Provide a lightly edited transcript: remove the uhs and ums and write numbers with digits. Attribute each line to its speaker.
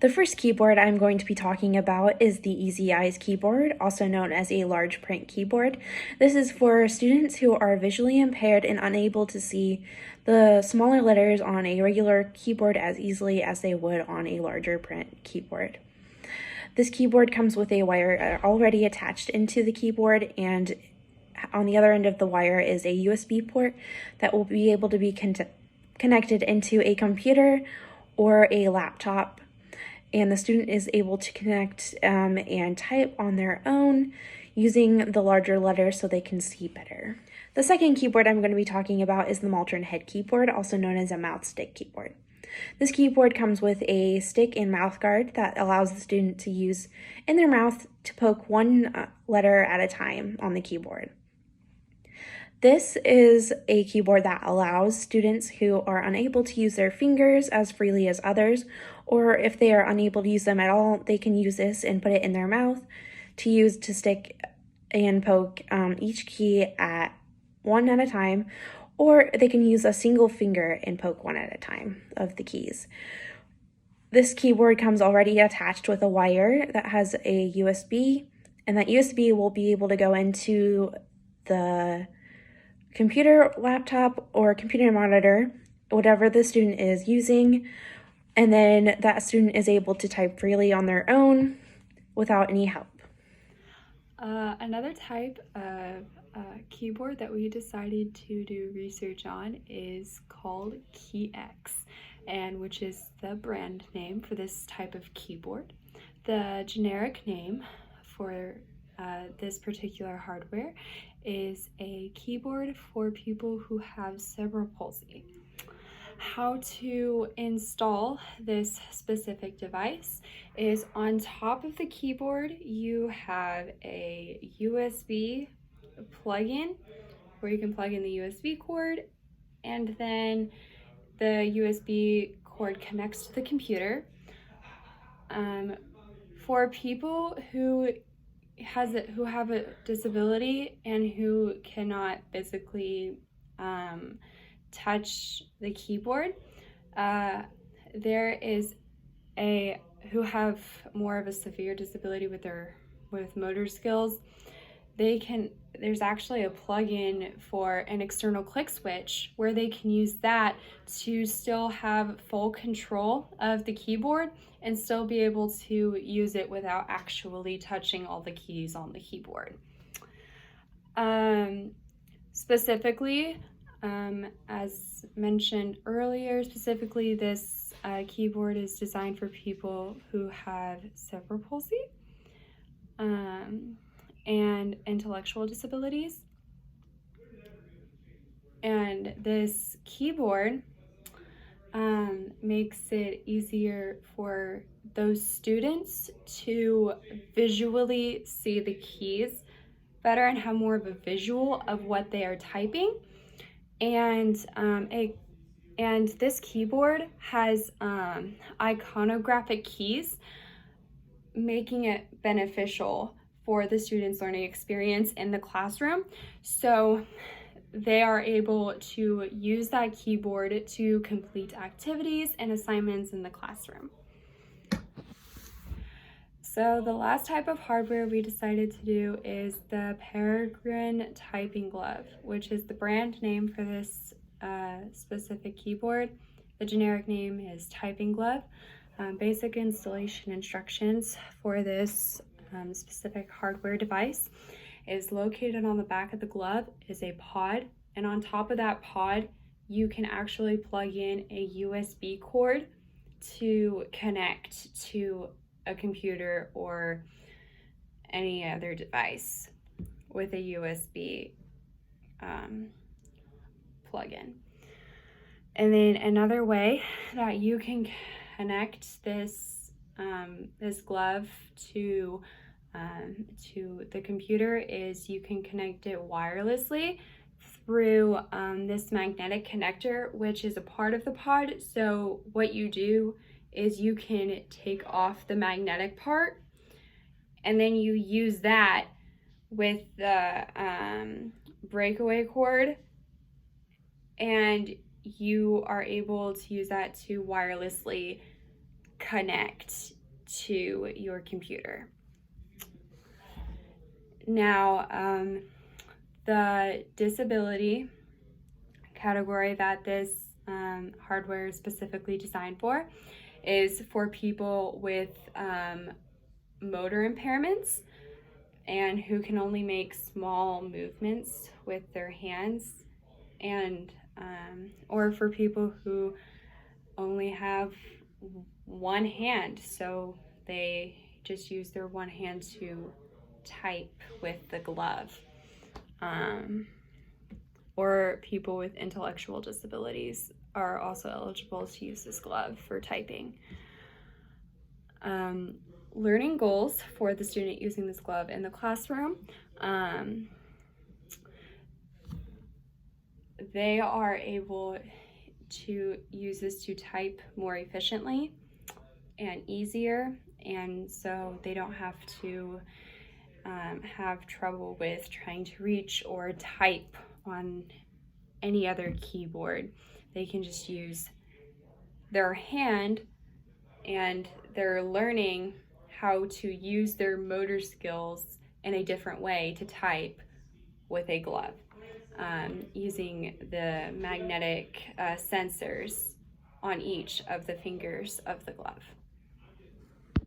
Speaker 1: The first keyboard I'm going to be talking about is the Easy Eyes keyboard, also known as a large print keyboard. This is for students who are visually impaired and unable to see the smaller letters on a regular keyboard as easily as they would on a larger print keyboard. This keyboard comes with a wire already attached into the keyboard, and on the other end of the wire is a USB port that will be able to be connected into a computer or a laptop. And the student is able to connect and type on their own using the larger letters so they can see better. The second keyboard I'm going to be talking about is the Maltern head keyboard, also known as a mouth stick keyboard. This keyboard comes with a stick and mouth guard that allows the student to use in their mouth to poke one letter at a time on the keyboard. This is a keyboard that allows students who are unable to use their fingers as freely as others, or if they are unable to use them at all, they can use this and put it in their mouth to stick and poke each key at one at a time, or they can use a single finger and poke one at a time of the keys. This keyboard comes already attached with a wire that has a USB, and that USB will be able to go into the computer, laptop, or computer monitor, whatever the student is using, and then that student is able to type freely on their own without any help.
Speaker 2: Another type of keyboard that we decided to do research on is called KeyX, and which is the brand name for this type of keyboard. The generic name for this particular hardware is a keyboard for people who have cerebral palsy. How to install this specific device is on top of the keyboard you have a USB plug-in where you can plug in the USB cord, and then the USB cord connects to the computer. For people who have a disability and who cannot physically touch the keyboard, who have more of a severe disability with motor skills, there's actually a plug-in for an external click switch where they can use that to still have full control of the keyboard and still be able to use it without actually touching all the keys on the keyboard. Specifically, as mentioned earlier, this keyboard is designed for people who have cerebral palsy and intellectual disabilities. And this keyboard makes it easier for those students to visually see the keys better and have more of a visual of what they are typing. And this keyboard has iconographic keys, making it beneficial for the students' learning experience in the classroom. So they are able to use that keyboard to complete activities and assignments in the classroom. So the last type of hardware we decided to do is the Peregrine typing glove, which is the brand name for this specific keyboard. The generic name is typing glove. Basic installation instructions for this specific hardware device is located on the back of the glove is a pod, and on top of that pod you can actually plug in a USB cord to connect to a computer or any other device with a USB plug-in. And then another way that you can connect this glove to the computer is you can connect it wirelessly through this magnetic connector, which is a part of the pod. So what you do is you can take off the magnetic part and then you use that with the breakaway cord, and you are able to use that to wirelessly connect to your computer. Now, the disability category that this hardware is specifically designed for is for people with motor impairments and who can only make small movements with their hands, and or for people who only have one hand, so they just use their one hand to type with the glove. Or people with intellectual disabilities are also eligible to use this glove for typing. Learning goals for the student using this glove in the classroom. They are able to use this to type more efficiently and easier, and so they don't have to have trouble with trying to reach or type on any other keyboard. They can just use their hand, and they're learning how to use their motor skills in a different way to type with a glove, using the magnetic sensors on each of the fingers of the glove.